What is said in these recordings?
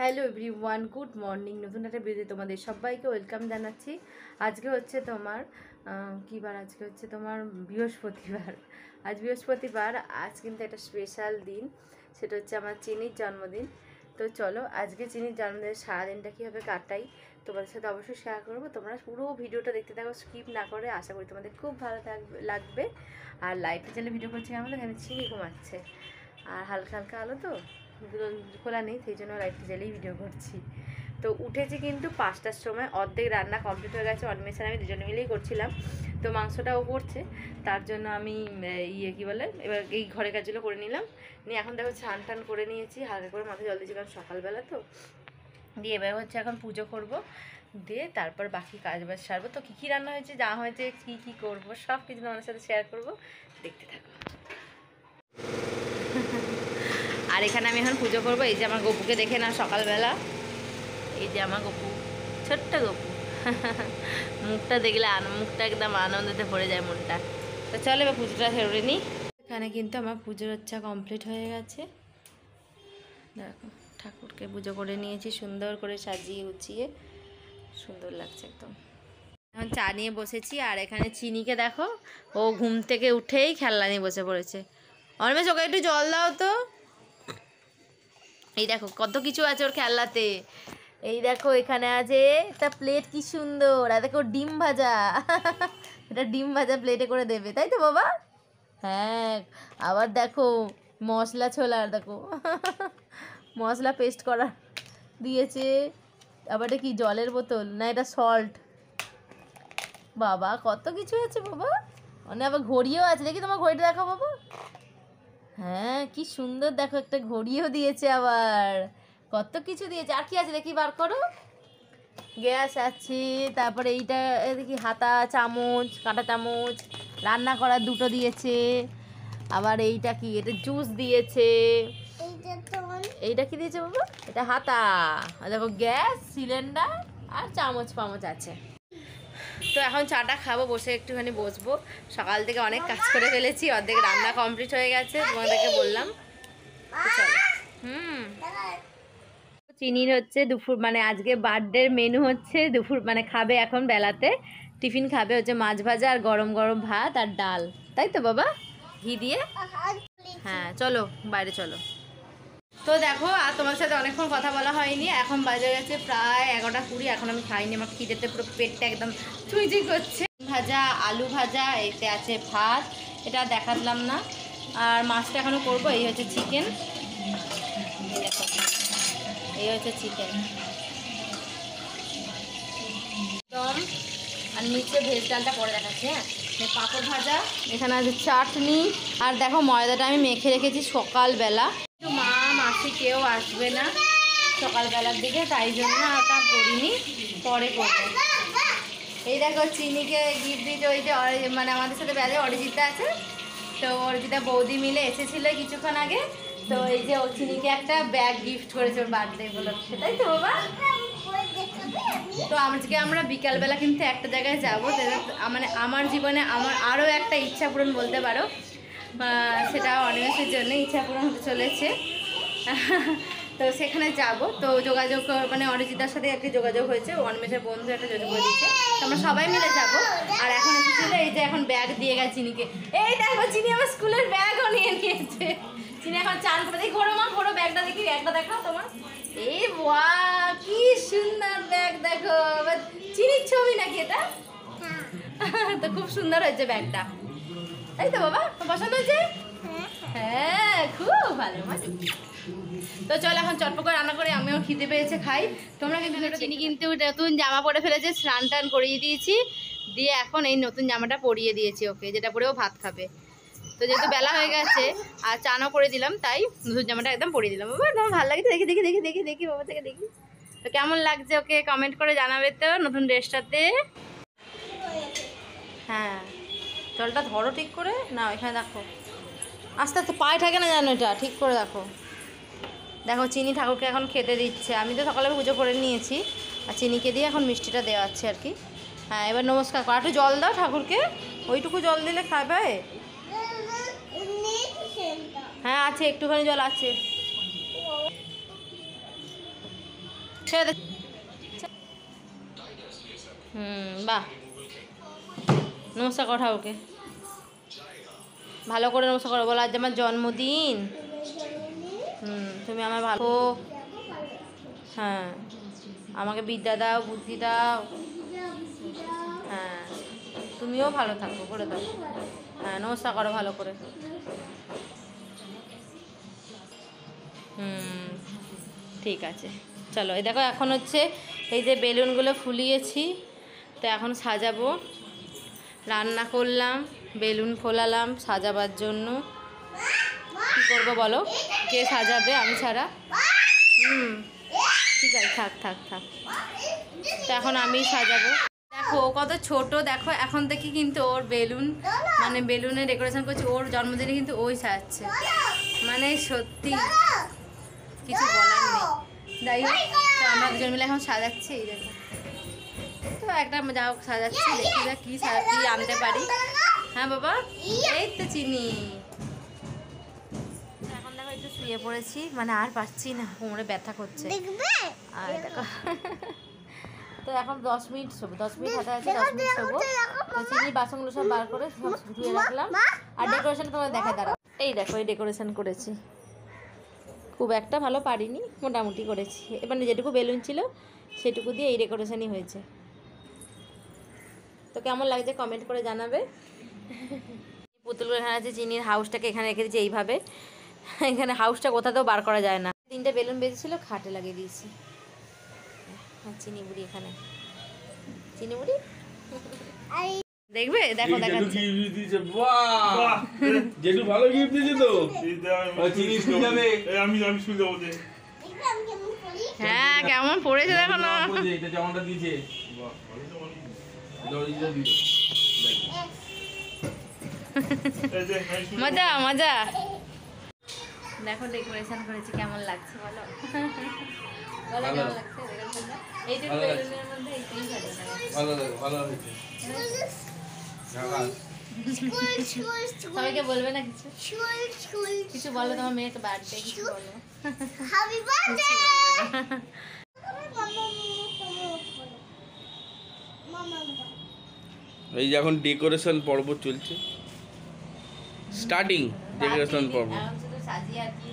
Hello everyone, good morning. নতুন একটা ভিডিওতে তোমাদের সবাইকে ওয়েলকাম জানাচ্ছি। আজকে হচ্ছে তোমার কী বার? আজকে হচ্ছে তোমার বৃহস্পতিবার। আজ বৃহস্পতিবার। আজ কিন্তু একটা স্পেশাল দিন, সেটা হচ্ছে আমার চিনির জন্মদিন। তো চলো আজকে চিনির জন্মদিনের সারাদিনটা কীভাবে কাটাই তোমাদের সাথে অবশ্যই শেয়ার করবো। তোমরা পুরো ভিডিওটা দেখতে থাকো, স্কিপ না করে। আশা করি তোমাদের খুব ভালো লাগবে। আর লাইটে জ্বালে ভিডিও করছি আমাদের এখানে চিনি ঘুমাচ্ছে, আর হালকা হালকা আলো তো খোলা নেই, সেই জন্য লাইটটা জ্বালিয়ে ভিডিও করছি। তো উঠেছি কিন্তু 5টার সময়, অর্ধেক রান্না কমপ্লিট হয়ে গেছে। অন্বেষণ আমি দুজনে মিলেই করছিলাম। তো মাংসটাও করছে, তার জন্য আমি কী বলে এবার এই ঘরের কাজগুলো করে নিলাম। নিয়ে এখন দেখো স্নান টান করে নিয়েছি, হালকা করে মাথায় জল দিয়েছি, কারণ সকালবেলা তো। দিয়ে এবার হচ্ছে এখন পুজো করব, দিয়ে তারপর বাকি কাজ বাজ সারবো। তো কী কী রান্না হয়েছে, যা হয়েছে, কী কী করবো, সব কিছু তোমাদের সাথে শেয়ার করবো, দেখতে থাকো। আর এখানে আমি এখন পুজো করবো। এই যে আমার গপুকে দেখে না, সকালবেলা এই যে আমার গপু, ছোট্ট গপু। মুখটা দেখলে মুখটা একদম আনন্দতে ভরে যায় মনটা। তো চলো এবার পুজোটা সেরে নিই। এখানে কিন্তু আমার পুজোর ইচ্ছা কমপ্লিট হয়ে গেছে। দেখো ঠাকুরকে পুজো করে নিয়েছি, সুন্দর করে সাজিয়ে গুছিয়ে, সুন্দর লাগছে একদম। এখন চা নিয়ে বসেছি, আর এখানে চিনিকে দেখো, ও ঘুম থেকে উঠেই খেলনা নিয়ে বসে পড়েছে। অনেক ওকে একটু জল দাও তো। এই দেখো কত কিছু আছে ওর খেলনাতে। এই দেখো এখানে আছে একটা প্লেট, কি সুন্দর। আর দেখো ডিম ভাজা। এটা ডিম ভাজা প্লেটে করে দেবে, তাই তো বাবা? হ্যাঁ। আবার দেখো মশলা ছোলার, দেখো মশলা পেস্ট করা দিয়েছে। আবার এটা কি জলের বোতল না, এটা সল্ট। বাবা কত কিছু আছে বাবা। মানে আবার ঘড়িও আছে, দেখি তোমার ঘড়িটা দেখো বাবা। হ্যাঁ কি সুন্দর, দেখো একটা ঘড়িও দিয়েছে, আবার কত কিছু দিয়েছে। আর কি আছে দেখি, বার করো। গ্যাস আছে, তারপরে এইটা দেখি হাতা, চামচ, কাঁটা চামচ, রান্না করার দুটো দিয়েছে। আবার এইটা কি, এটা জুস দিয়েছে। এইটা কি দিয়েছে বাবা? এটা হাতা। আর দেখো গ্যাস সিলিন্ডার আর চামচ ফামচ আছে। তো এখন চাটা খাবো, বসে একটুখানি বসবো। সকাল থেকে অনেক কাজ করে ফেলেছি, অর্ধেক রান্না কমপ্লিট হয়ে গেছে, তোমাদেরকে বললাম। চিনির হচ্ছে দুপুর, মানে আজকে বার্থডের মেনু হচ্ছে দুপুর, মানে খাবে এখন বেলাতে টিফিন খাবে হচ্ছে মাছ ভাজা আর গরম গরম ভাত আর ডাল, তাই তো বাবা? ঘি দিয়ে। হ্যাঁ চলো বাইরে চলো। তো দেখো আর তোমার সাথে অনেকক্ষণ কথা বলা হয়নি, এখন বাজে গেছে প্রায় 11:20। এখন আমি খাইনি, আমার খিদেতে পুরো পেটটা একদম চুইচুই করছে। ভাজা, আলু ভাজা, এতে আছে ভাত, এটা দেখালাম না। আর মাছটা এখনও করবো। এই হচ্ছে চিকেন, এই হচ্ছে চিকেন দম, আর নিচে ভেজ ডালটা পরে দেখাচ্ছি। হ্যাঁ, পাঁপড় ভাজা, এখানে আছে চাটনি। আর দেখো ময়দাটা আমি মেখে রেখেছি সকালবেলা। কিন্তু মা মাসি কেউ আসবে না সকালবেলার দিকে, তাই জন্য ওটা করিনি, পরে করবো। এই দেখো চিনিকে গিফট দিতে, ওই যে মানে আমাদের সাথে বেড়ে অরিজিৎটা আছে, তো অরিজিৎটা বৌদি মিলে এসেছিলো কিছুক্ষণ আগে। তো এই যে ও চিনিকে একটা ব্যাগ গিফট করেছে ওর বার্থডে উপলক্ষে, তাই তো বাবা? তো আজকে আমরা বিকালবেলা কিন্তু একটা জায়গায় যাবো, মানে আমার জীবনে আমার আরও একটা ইচ্ছা পূরণ বলতে পারো, সেটা অনিমেষের জন্য ইচ্ছা পূরণ হতে চলেছে। তো সেখানে যাব, তো যোগাযোগ মানে অরিজিতার সাথে একটি যোগাযোগ হয়েছে, অনিমেষের বন্ধু একটা যোগাযোগ করে দিচ্ছে, তো আমরা সবাই মিলে যাব। আর এখন এসেছিল এই যে এখন ব্যাগ দিয়ে গেছে চিনিকে। এই দেখো চিনি আমার স্কুলের ব্যাগও নিয়ে নিয়েছে। চিনি এখন চান করে, দেখি ঘোরো মা, ঘোরো ব্যাগটা, দেখি ব্যাগটা দেখাও তোমার। এই বাহ কি সুন্দর ব্যাগ, দেখো চিনির ছবি নাকি এটা? তো খুব সুন্দর হয়েছে ব্যাগটা, তাই তো বাবা? পছন্দ হয়েছে? হ্যাঁ খুব ভালো। তো চল এখন চটপট করে রান্না করে, আমিও খিদে পেয়েছে, খাই। তোমরা কিন্তু চিনি কিন্তু নতুন জামা পরে ফেলেছে, স্নান টান করিয়ে দিয়েছি, দিয়ে এখন এই নতুন জামাটা পরিয়ে দিয়েছি ওকে, যেটা পরেও ভাত খাবে। তো যেহেতু বেলা হয়ে গেছে আর চানও করে দিলাম, তাই নতুন জামাটা একদম পরিয়ে দিলাম। বাবা তোমার ভালো লাগছে? দেখি দেখি দেখি দেখি দেখি বাবা থেকে দেখি তো কেমন লাগছে, ওকে কমেন্ট করে জানাবে তো নতুন ড্রেসটাতে। হ্যাঁ জলটা ধরো ঠিক করে না, এখানে দেখো আস্তে আস্তে পায়ে থাকে না জানো, এটা ঠিক করে দেখো। দেখো চিনি ঠাকুরকে এখন খেতে দিচ্ছে, আমি তো সকালে পুজো করে নিয়েছি, আর চিনিকে দিয়ে এখন মিষ্টিটা দেওয়াচ্ছে আর কি। হ্যাঁ এবার নমস্কার করো, একটু জল দাও ঠাকুরকে, ওইটুকু জল দিলে খাবে। হ্যাঁ আছে, একটুখানি জল আছে। বাহ, নমস্কার করা ওকে, ভালো করে নমস্কার করো, বলো আজ আমার জন্মদিন। তুমি আমার ভালো, হ্যাঁ আমাকে বিদ্যা দাও, বুদ্ধি দাও, হ্যাঁ তুমিও ভালো থাকো, করে দাও। হ্যাঁ নমস্কার করো ভালো করে। ঠিক আছে, চলো এই দেখো এখন হচ্ছে এই যে বেলুনগুলো ফুলিয়েছি, তো এখন সাজাবো। রান্না করলাম, বেলুন ফোলালাম সাজাবার জন্য। কী করবো বলো, কে সাজাবে আমি ছাড়া? ঠিক আছে, থাক থাক থাক, তো এখন আমি সাজাবো। দেখো কত ছোট, দেখো এখন থেকে কিন্তু ওর বেলুন, মানে বেলুনে ডেকোরেশন করছে, ওর জন্মদিনে কিন্তু ওই সাজাচ্ছে, মানে সত্যি কিছু বলার নেই। যাই হোক, তো আমরা দুজন মিলে এখন সাজাচ্ছি, এই দেখো তো একটা যা হোক সাজাচ্ছি, দেখি যা কী আনতে পারি। হ্যাঁ বাবা, এই তো চিনি। এখন দেখো একটু শুয়ে পড়েছি, মানে আর পারছি না, কোমরে ব্যথা করছে। আর দেখো তো এখন 10 মিনিট শোবো, 10 মিনিট হাতে আছে, 10 মিনিট শোবো। তো চিনি বাসনগুলো সব বার করে সব ধুয়ে রাখলাম। আর ডেকোরেশন তোমার দেখা দাঁড়াও, এই দেখো এই ডেকোরেশন করেছি, খুব একটা ভালো পারিনি, মোটামুটি করেছি। এবার যেটুকু বেলুন ছিল সেটুকু দিয়ে এই ডেকোরেশনই হয়েছে। তো কেমন লাগছে কমেন্ট করে জানাবে। পুতুলগুলো এখানে আছে, চিনির হাউসটাকে এখানে রেখে দিয়েছি এইভাবে, এখানে হাউসটা কোথাতেও বার করা যায় না। 3টে বেলুন বেজেছিল, খাটে লাগিয়ে দিয়েছি। আর চিনি বুড়ি এখানে, চিনি বুড়ি দেখবে, দেখো দেখাচ্ছি। জেঠু ভালো গিফট দিয়েছে তো, চিনি শুয়ে যাবে, আমি শুয়ে যাবো। হ্যাঁ কেমন পড়েছে দেখো না, এটা জামাটা দিয়েছে, মজা মজা। দেখো ডেকোরেশন করেছি, কেমন লাগছে বলো, বলো কেমন লাগছে ডেকোরেশনটা? এইটুকু বেলুনের মধ্যে এইটাই সাজানো, ভালো হয়েছে। সবাইকে বলবে না কিছু, কিছু বলো, তোমার মেয়েকে বার্থডে কিছু বলো। Happy birthday. এই যে এখন ডেকোরেশন পর্ব চলছে, স্টার্টিং ডেকোরেশন পর্ব। সাজিয়ে আর কি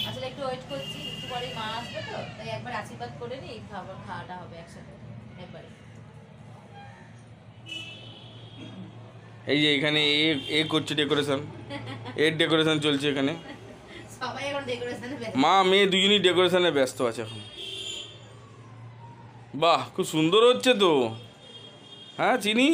আসলে একটু ওয়েট করছি, একটু পরে মা আসবে তো, তাই একবার আশীর্বাদ করে নিই, খাওয়াটা হবে একসাথে একবারে। এই যে এখানে এ করছে ডেকোরেশন, এর ডেকোরেশন চলছে এখানে। সবাই এখন ডেকোরেশনে ব্যস্ত, মা মেয়ে দুজনই ডেকোরেশনে ব্যস্ত আছে এখন। বাহ খুব সুন্দর হচ্ছে তো, হ্যাঁ চিনি।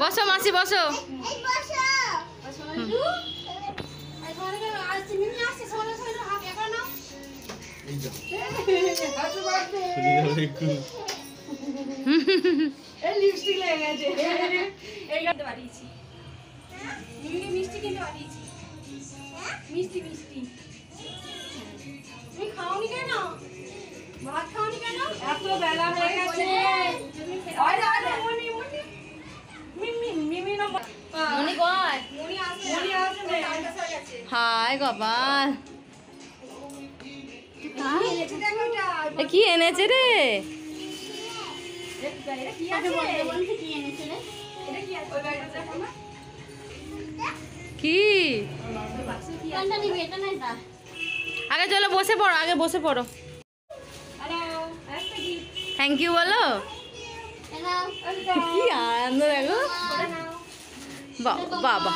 বসো মাসি বসো। লিপস্টিক লেগে গেছে, এইটা বাড়িয়েছি, মিষ্টি কিনতে বাড়িয়েছি, মিষ্টি মিষ্টি। তুমি খাওনি কেন, ভাত খাওনি কেন? এত বেলা হয়ে গেছে। মনি কয়, হাই কপাল, কি এনেছে রে? কি আগে চলো বসে পড়ো, আগে বসে পড়ো। থ্যাংক ইউ বলো, কি আনন্দ দেখো বাবা।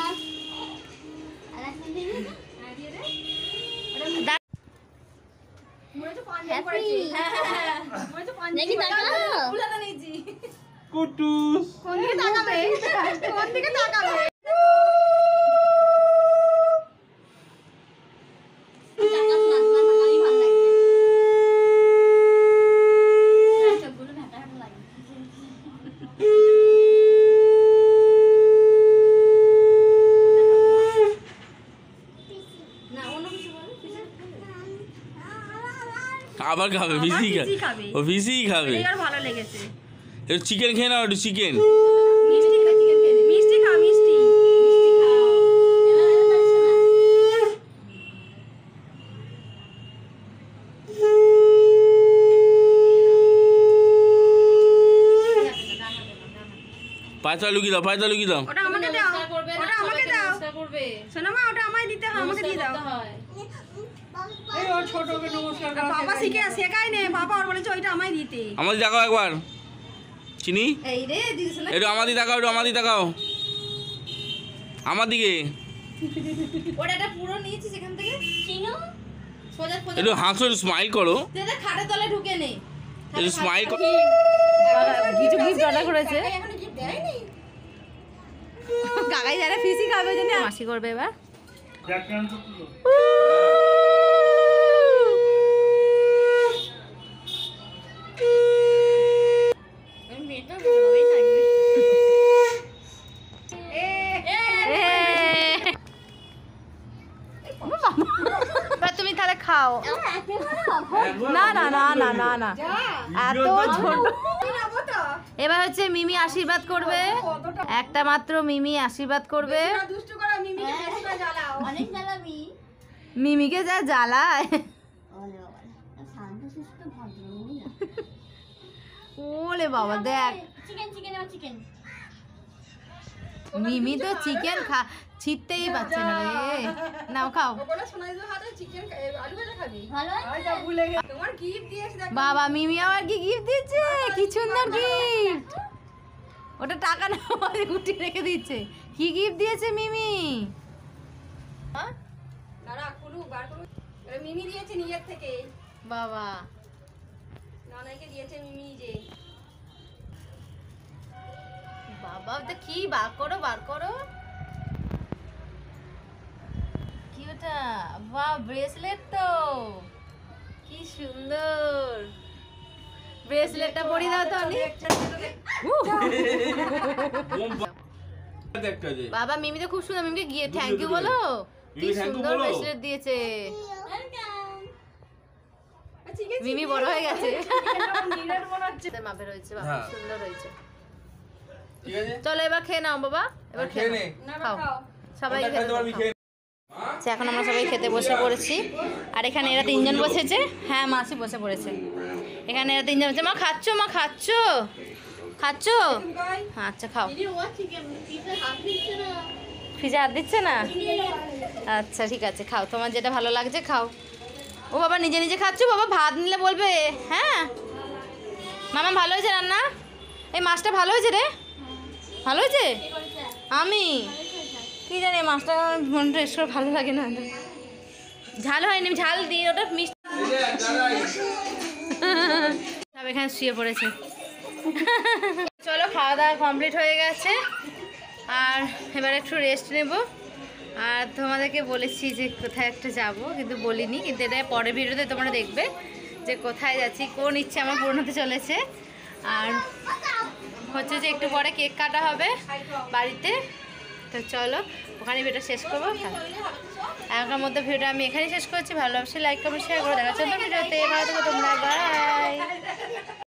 কুটুস কোন দিকে তাকাবে, কোন দিকে তাকাবে? আবার খাবে, ফিসি খাবে, ও ফিসি খাবে। আর ভালো লেগেছে। একটু চিকেন খেয়ে নাও, একটু চিকেন। মিষ্টি খা, চিকেন খেয়ে নে। মিষ্টি খা, মিষ্টি। পায়তা লুকিয়ে দাও, পায়তা লুকিয়ে দাও। ওটা আমাকে দাও, ওটা আমাকে দাও। করবে শোনো মা, ওটা আমায় দিতে হয়, আমাকে দিয়ে দাও। হয় আর বাবা শেখায় নে, বাবা ওর বলেছে ওইটা আমায় দিতে। আমাদের দেখাও একবার চিনি, এই রে দিদিস না একটু আমাদের দেখাও, একটু আমাদের দেখাও আমার দিকে। ওটা একটা পুরো নিয়েছি সেখান থেকে চিনো সোজা সোজা একটু হাসো, একটু স্মাইল করো, দাদা খাটের তলায় ঢুকে নেই একটু স্মাইল করো। কিছু গিফট অর্ডার করেছে এখনো গিফট দেয়নি। কাকাই যারা ফিসি খাবে জন্য মাসি করবে এবার এবার তুমি তাহলে খাও না না না না না না এত ছোট এবার হচ্ছে মিমি আশীর্বাদ করবে একটা মাত্র মিমি আশীর্বাদ করবে দুষ্টু করো, মিমিকে বেশি করে জ্বালাও। অনেক জ্বালাবি। মিমিকে যা জ্বালায় ওরে বাবা, শান্ত সুস্থ ভদ্রমহিলা। ওলে বাবা দেখ চিকেন চিকেন আর চিকেন। মিমি তো চিকেন ছিটতেই পারছে না রে নাও খাও ওগুলো সোনাইদের হাতে চিকেন আলু ভাজা খাবি। ভালো আছে? আরে যা ভুলে গেছি। তোমার গিফট দিয়েছি দেখ। বাবা মিমি আবার কি গিফট দিচ্ছে কি সুন্দর গিফট ওটা টাকা না আমাদের গুটি রেখে দিচ্ছে কি গিফট দিয়েছে মিমি দাঁড়া খুলু, বার করু। এটা মিমি দিয়েছে নিজের থেকে। বাবা নানাইকে দিয়েছে মিমি যে। বাবা ওটা কি বার করো কি ওটা বাহ ব্রেসলেট তো কি সুন্দর ব্রেসলেটটা পরিয়ে দাও তো আমি একটা যে বাবা মিমি তো খুব সুন্দর মিমিকে গিয়ে থ্যাংক ইউ বলো কি মিমি thank you সুন্দর বলো। ব্রেসলেট দিয়েছে চিকেন মিমি বড় হয়ে গেছে নিরেট মনে হচ্ছে। মাপে রয়েছে বাবা হ্যাঁ। সুন্দর হয়েছে ঠিক আছে, চলো এবার খেয়ে নাও বাবা এবার খেয়ে খেয়ে নে। নাও না খাও খাও। সবাই ওটা খেতে খাইতে পারবি, দাও, খেয়ে নে। খাও। আচ্ছা, এখন আমরা সবাই খেতে বসে পড়েছি আর এখানে এরা তিনজন বসেছে হ্যাঁ মাসি বসে পড়েছে এখানে এরা তিনজন বসে মা খাচ্ছো গাই আচ্ছা খাও দিদি ও চিকেন পিসে হাত দিচ্ছে না। ফ্রিজে হাত দিচ্ছে না আচ্ছা ঠিক আছে খাও তোমার যেটা ভালো লাগছে খাও ও বাবা নিজে নিজে খাচ্ছো বাবা ভাত নিলে বলবে হ্যাঁ মামা ভালো হয়েছে রান্না এই মাছটা ভালো হয়েছে রে ভালো হয়েছে আমি কি জানি মাছটা আমার মনটা এসে ভালো লাগে না ঝাল হয়নি ঝাল দিয়ে ওটা মিষ্টি সব এখানে শুয়ে পড়েছে চলো খাওয়া দাওয়া কমপ্লিট হয়ে গেছে আর এবার একটু রেস্ট নেব আর তোমাদেরকে বলেছি যে কোথায় একটা যাব কিন্তু বলিনি কিন্তু এটা পরের ভিডিওতে তোমরা দেখবে যে কোথায় যাচ্ছি কোন ইচ্ছে আমার পূরণ হতে চলেছে আর হচ্ছে যে একটু পরে কেক কাটা হবে বাড়িতে তো চলো ওখানে ভিডিও শেষ করবো এখনকার মধ্যে ভিডিওটা আমি এখানেই শেষ করছি ভালো লাগছে লাইক কমেন্ট শেয়ার করে দেখা চলবে ভিডিওতে ভালো থাকো তোমরা বাই